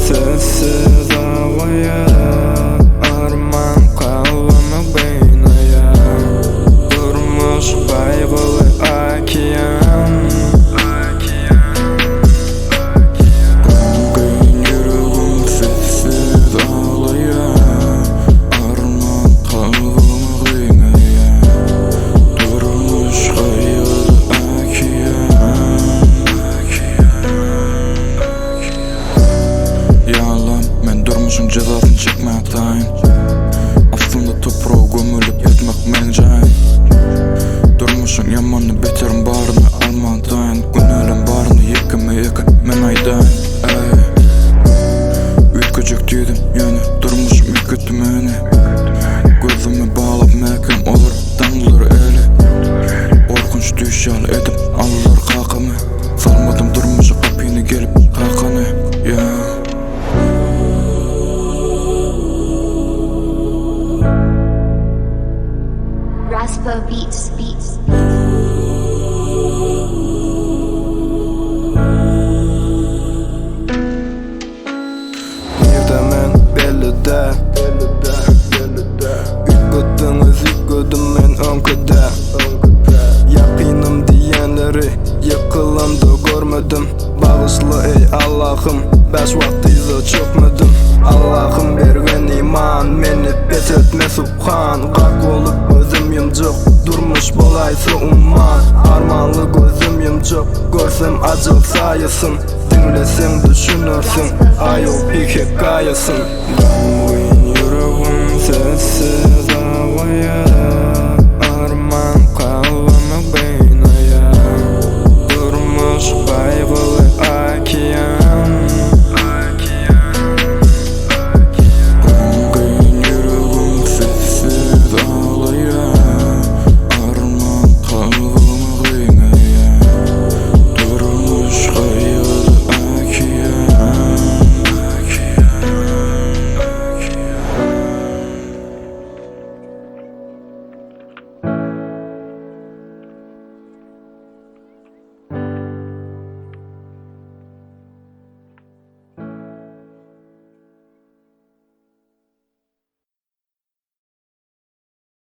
Sessiz ağlaya, arman kalbimi beynaya. Durmuş kaygılı akiyan. Kıyın yüreğim sessiz ağlaya, arman kalbimi beynaya. Durmuş kaygılı akiyan. Yalan, men durmuşum cezasını çekmeye tayin. Aslında toprağa gömülüp yatmak men cayin. Durmuşum yamanı beterim barını alman tayin. Günelem barını yekime yekin men aydayin. Ülkecek dedim yani durmuşum ülketim meni. Gözümü bağlap mekim olur damlar eli. Orkunç düş yal edip alırlar kakımı. Salmadım durmuşum kapını gelip kakanı. Raspa Beats. Nerede men belli-de. Ülküdünüz ülküdüm men önküde. Yapinım diyenleri yıkılandı görmedim. Bağışlı ey Allah'ım, beş vaktiyle çökmedim. Allah'ım bergen iman, meni pes etme subhan. Kalk olup gözüm yumcuk, durmuş bolaysa umman. Armanlı gözüm yumcuk, görsem acıl sayısın. Dinlesen düşünürsün, ayol bir hikayesin. Dağın yüreğim sessiz ağlaya.